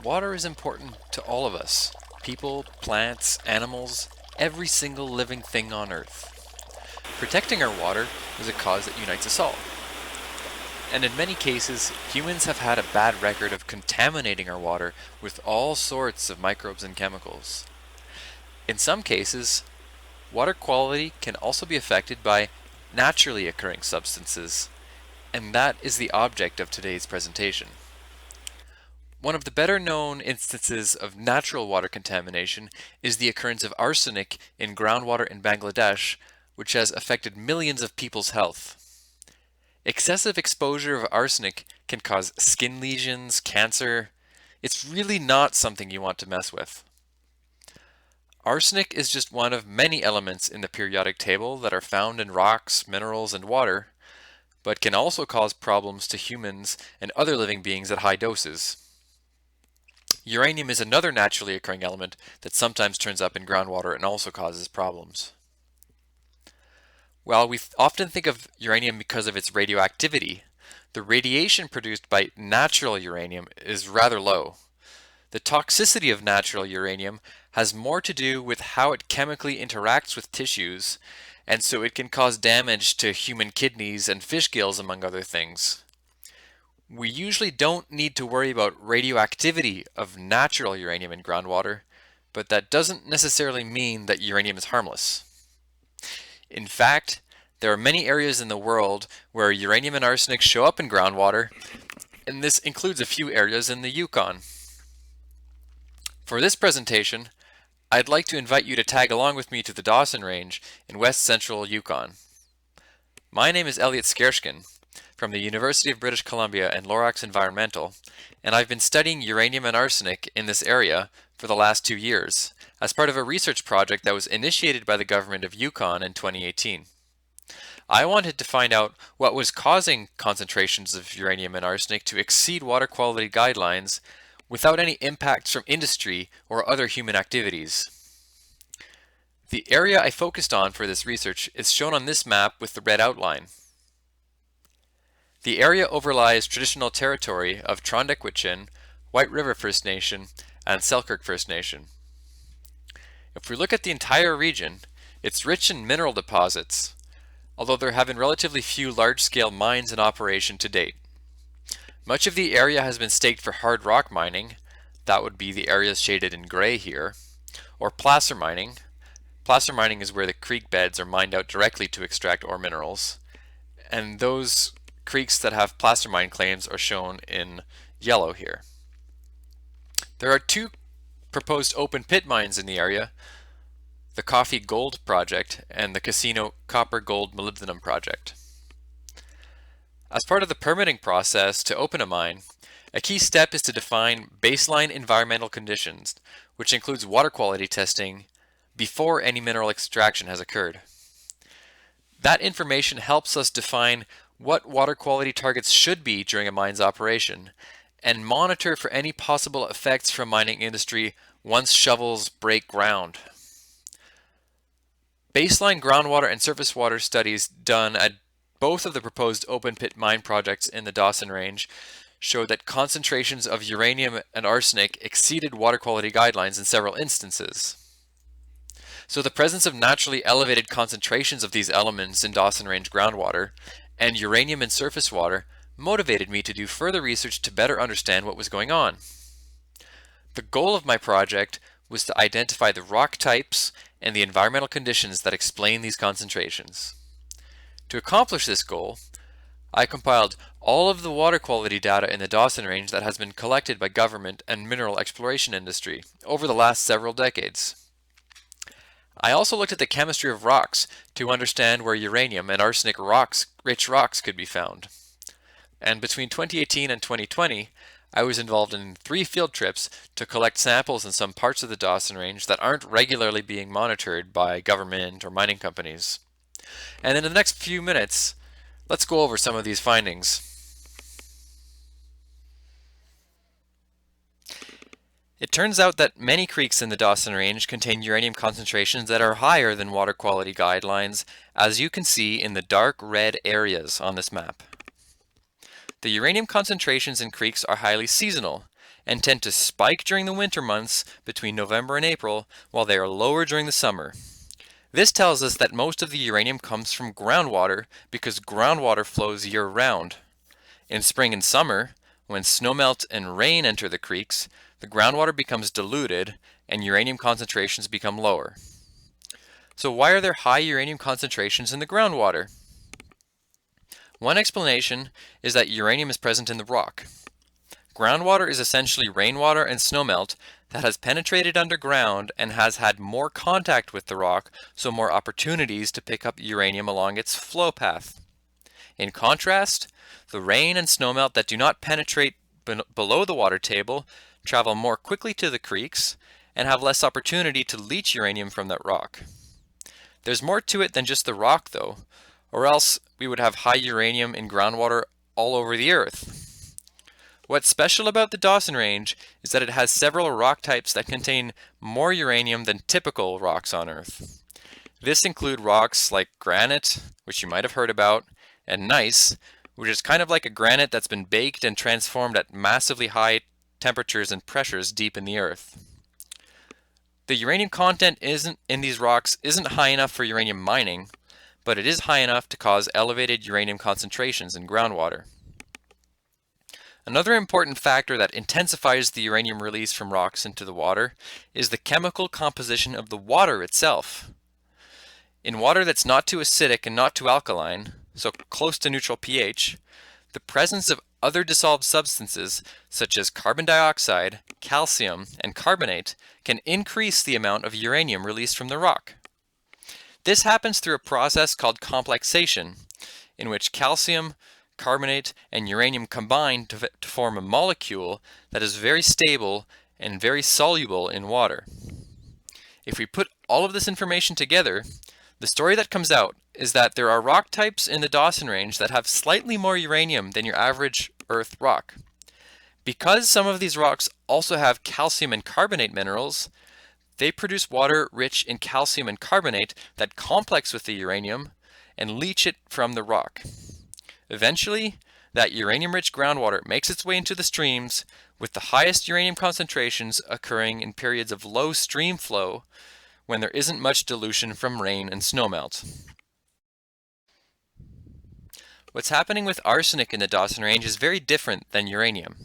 Water is important to all of us, people, plants, animals, every single living thing on Earth. Protecting our water is a cause that unites us all. And in many cases, humans have had a bad record of contaminating our water with all sorts of microbes and chemicals. In some cases, water quality can also be affected by naturally occurring substances, and that is the object of today's presentation. One of the better known instances of natural water contamination is the occurrence of arsenic in groundwater in Bangladesh, which has affected millions of people's health. Excessive exposure of arsenic can cause skin lesions, cancer. It's really not something you want to mess with. Arsenic is just one of many elements in the periodic table that are found in rocks, minerals, and water, but can also cause problems to humans and other living beings at high doses. Uranium is another naturally occurring element that sometimes turns up in groundwater and also causes problems. While we often think of uranium because of its radioactivity, the radiation produced by natural uranium is rather low. The toxicity of natural uranium has more to do with how it chemically interacts with tissues, and so it can cause damage to human kidneys and fish gills, among other things. We usually don't need to worry about radioactivity of natural uranium in groundwater, but that doesn't necessarily mean that uranium is harmless. In fact, there are many areas in the world where uranium and arsenic show up in groundwater, and this includes a few areas in the Yukon. For this presentation, I'd like to invite you to tag along with me to the Dawson Range in west central Yukon. My name is Elliot Skershkin from the University of British Columbia and Lorax Environmental, and I've been studying uranium and arsenic in this area for the last 2 years as part of a research project that was initiated by the government of Yukon in 2018. I wanted to find out what was causing concentrations of uranium and arsenic to exceed water quality guidelines without any impacts from industry or other human activities. The area I focused on for this research is shown on this map with the red outline. The area overlies traditional territory of Trondequitchin, White River First Nation, and Selkirk First Nation. If we look at the entire region, it's rich in mineral deposits, although there have been relatively few large-scale mines in operation to date. Much of the area has been staked for hard rock mining, that would be the areas shaded in gray here, or placer mining. Placer mining is where the creek beds are mined out directly to extract ore minerals, and those creeks that have placer mine claims are shown in yellow here. There are 2 proposed open pit mines in the area, the Coffee Gold Project and the Casino Copper Gold Molybdenum Project. As part of the permitting process to open a mine, a key step is to define baseline environmental conditions, which includes water quality testing before any mineral extraction has occurred. That information helps us define what water quality targets should be during a mine's operation and monitor for any possible effects from mining industry once shovels break ground. Baseline groundwater and surface water studies done at both of the proposed open pit mine projects in the Dawson Range showed that concentrations of uranium and arsenic exceeded water quality guidelines in several instances. So the presence of naturally elevated concentrations of these elements in Dawson Range groundwater and uranium in surface water motivated me to do further research to better understand what was going on. The goal of my project was to identify the rock types and the environmental conditions that explain these concentrations. To accomplish this goal, I compiled all of the water quality data in the Dawson Range that has been collected by government and mineral exploration industry over the last several decades. I also looked at the chemistry of rocks to understand where uranium and arsenic rich rocks could be found. And between 2018 and 2020, I was involved in 3 field trips to collect samples in some parts of the Dawson Range that aren't regularly being monitored by government or mining companies. And in the next few minutes, let's go over some of these findings. It turns out that many creeks in the Dawson Range contain uranium concentrations that are higher than water quality guidelines, as you can see in the dark red areas on this map. The uranium concentrations in creeks are highly seasonal, and tend to spike during the winter months between November and April, while they are lower during the summer. This tells us that most of the uranium comes from groundwater because groundwater flows year-round. In spring and summer, when snowmelt and rain enter the creeks, the groundwater becomes diluted and uranium concentrations become lower. So why are there high uranium concentrations in the groundwater? One explanation is that uranium is present in the rock. Groundwater is essentially rainwater and snowmelt that has penetrated underground and has had more contact with the rock, so more opportunities to pick up uranium along its flow path. In contrast, the rain and snowmelt that do not penetrate below the water table travel more quickly to the creeks and have less opportunity to leach uranium from that rock. There's more to it than just the rock though, or else we would have high uranium in groundwater all over the Earth. What's special about the Dawson Range is that it has several rock types that contain more uranium than typical rocks on Earth. This include rocks like granite, which you might have heard about, and gneiss, which is kind of like a granite that's been baked and transformed at massively high temperatures and pressures deep in the Earth. The uranium content in these rocks isn't high enough for uranium mining, but it is high enough to cause elevated uranium concentrations in groundwater. Another important factor that intensifies the uranium release from rocks into the water is the chemical composition of the water itself. In water that's not too acidic and not too alkaline, so close to neutral pH, the presence of other dissolved substances such as carbon dioxide, calcium, and carbonate can increase the amount of uranium released from the rock. This happens through a process called complexation, in which calcium, carbonate, and uranium combine to form a molecule that is very stable and very soluble in water. If we put all of this information together, the story that comes out is that there are rock types in the Dawson Range that have slightly more uranium than your average Earth rock. Because some of these rocks also have calcium and carbonate minerals, they produce water rich in calcium and carbonate that complex with the uranium and leach it from the rock. Eventually, that uranium-rich groundwater makes its way into the streams, with the highest uranium concentrations occurring in periods of low stream flow when there isn't much dilution from rain and snowmelt. What's happening with arsenic in the Dawson Range is very different than uranium.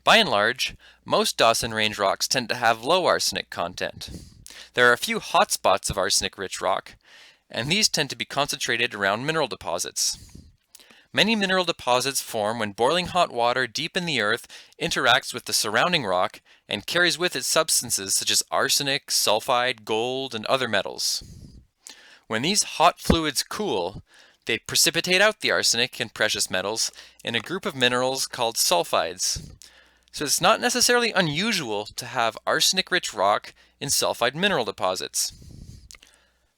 By and large, most Dawson Range rocks tend to have low arsenic content. There are a few hotspots of arsenic-rich rock, and these tend to be concentrated around mineral deposits. Many mineral deposits form when boiling hot water deep in the earth interacts with the surrounding rock and carries with it substances such as arsenic, sulfide, gold, and other metals. When these hot fluids cool, they precipitate out the arsenic and precious metals in a group of minerals called sulfides. So it's not necessarily unusual to have arsenic-rich rock in sulfide mineral deposits.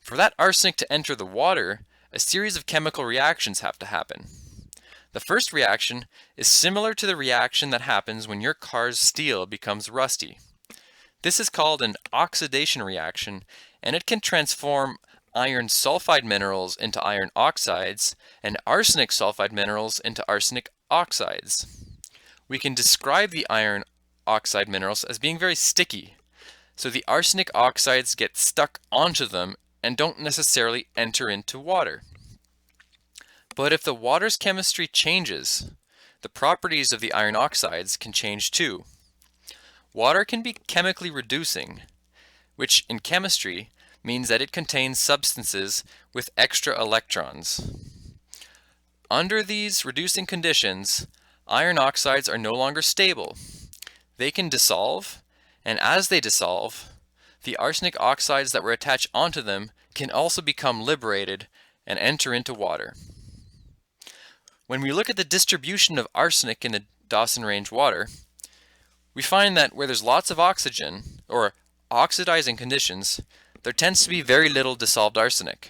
For that arsenic to enter the water, a series of chemical reactions have to happen. The first reaction is similar to the reaction that happens when your car's steel becomes rusty. This is called an oxidation reaction, and it can transform iron sulfide minerals into iron oxides and arsenic sulfide minerals into arsenic oxides. We can describe the iron oxide minerals as being very sticky, so the arsenic oxides get stuck onto them and don't necessarily enter into water. But if the water's chemistry changes, the properties of the iron oxides can change too. Water can be chemically reducing, which in chemistry means that it contains substances with extra electrons. Under these reducing conditions, iron oxides are no longer stable. They can dissolve, and as they dissolve, the arsenic oxides that were attached onto them can also become liberated and enter into water. When we look at the distribution of arsenic in the Dawson Range water, we find that where there's lots of oxygen, or oxidizing conditions, there tends to be very little dissolved arsenic.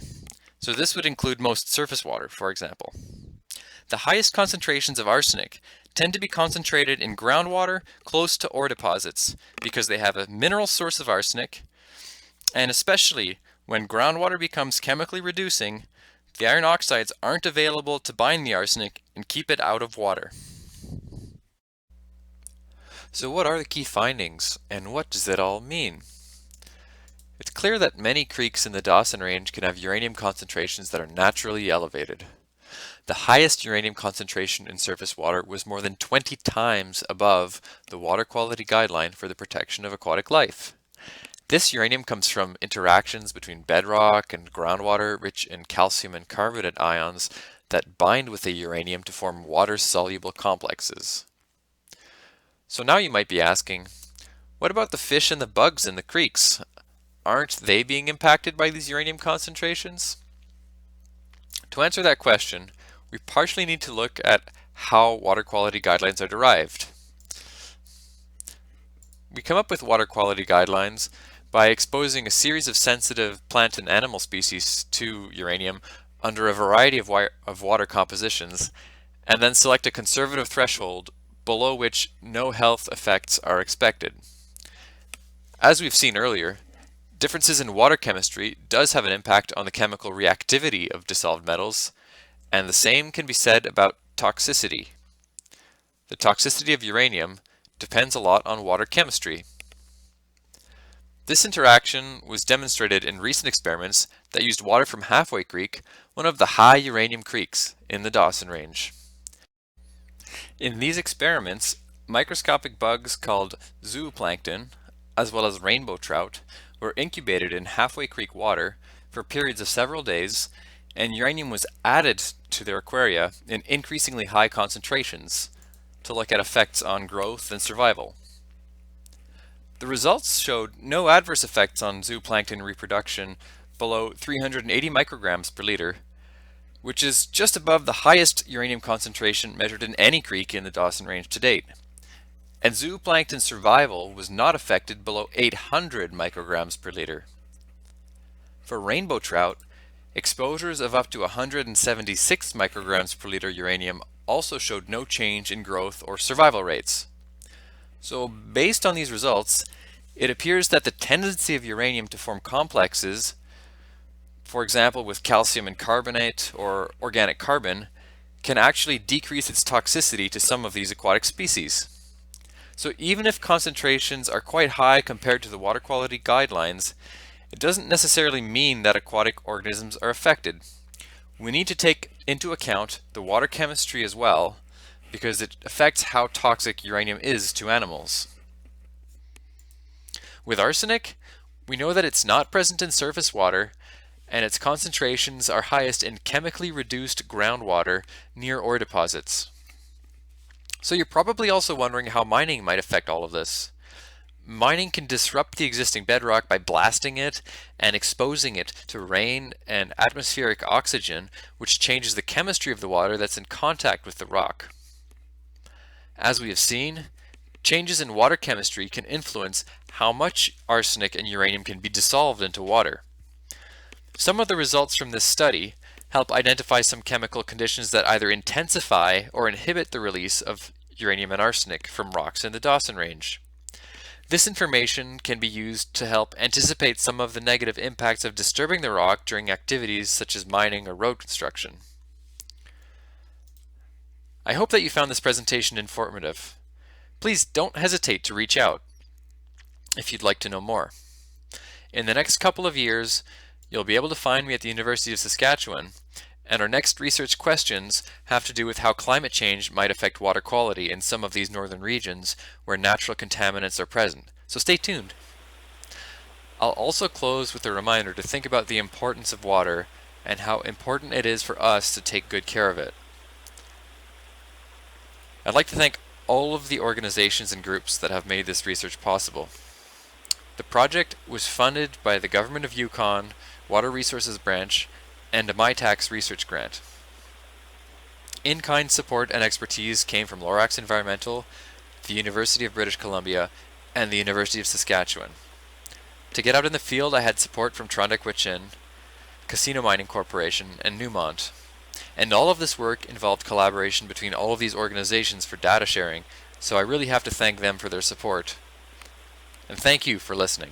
So this would include most surface water, for example. The highest concentrations of arsenic tend to be concentrated in groundwater close to ore deposits because they have a mineral source of arsenic, and especially when groundwater becomes chemically reducing, the iron oxides aren't available to bind the arsenic and keep it out of water. So what are the key findings, and what does it all mean? It's clear that many creeks in the Dawson Range can have uranium concentrations that are naturally elevated. The highest uranium concentration in surface water was more than 20 times above the water quality guideline for the protection of aquatic life. This uranium comes from interactions between bedrock and groundwater rich in calcium and carbonate ions that bind with the uranium to form water-soluble complexes. So now you might be asking, what about the fish and the bugs in the creeks? Aren't they being impacted by these uranium concentrations? To answer that question, we partially need to look at how water quality guidelines are derived. We come up with water quality guidelines by exposing a series of sensitive plant and animal species to uranium under a variety of water compositions, and then select a conservative threshold below which no health effects are expected. As we've seen earlier, differences in water chemistry does have an impact on the chemical reactivity of dissolved metals, and the same can be said about toxicity. The toxicity of uranium depends a lot on water chemistry. This interaction was demonstrated in recent experiments that used water from Halfway Creek, one of the high uranium creeks in the Dawson Range. In these experiments, microscopic bugs called zooplankton, as well as rainbow trout, were incubated in Halfway Creek water for periods of several days, and uranium was added to their aquaria in increasingly high concentrations to look at effects on growth and survival. The results showed no adverse effects on zooplankton reproduction below 380 micrograms per liter, which is just above the highest uranium concentration measured in any creek in the Dawson Range to date. And zooplankton survival was not affected below 800 micrograms per liter. For rainbow trout, exposures of up to 176 micrograms per liter uranium also showed no change in growth or survival rates. So based on these results, it appears that the tendency of uranium to form complexes, for example with calcium and carbonate or organic carbon, can actually decrease its toxicity to some of these aquatic species. So even if concentrations are quite high compared to the water quality guidelines, it doesn't necessarily mean that aquatic organisms are affected. We need to take into account the water chemistry as well, because it affects how toxic uranium is to animals. With arsenic, we know that it's not present in surface water, and its concentrations are highest in chemically reduced groundwater near ore deposits. So you're probably also wondering how mining might affect all of this. Mining can disrupt the existing bedrock by blasting it and exposing it to rain and atmospheric oxygen, which changes the chemistry of the water that's in contact with the rock. As we have seen, changes in water chemistry can influence how much arsenic and uranium can be dissolved into water. Some of the results from this study help identify some chemical conditions that either intensify or inhibit the release of uranium and arsenic from rocks in the Dawson Range. This information can be used to help anticipate some of the negative impacts of disturbing the rock during activities such as mining or road construction. I hope that you found this presentation informative. Please don't hesitate to reach out if you'd like to know more. In the next couple of years, you'll be able to find me at the University of Saskatchewan, and our next research questions have to do with how climate change might affect water quality in some of these northern regions where natural contaminants are present. So stay tuned. I'll also close with a reminder to think about the importance of water and how important it is for us to take good care of it. I'd like to thank all of the organizations and groups that have made this research possible. The project was funded by the Government of Yukon, Water Resources Branch, and a MyTax research grant. In-kind support and expertise came from Lorax Environmental, the University of British Columbia, and the University of Saskatchewan. To get out in the field, I had support from Trondheim, Casino Mining Corporation, and Newmont. And all of this work involved collaboration between all of these organizations for data sharing, so I really have to thank them for their support. And thank you for listening.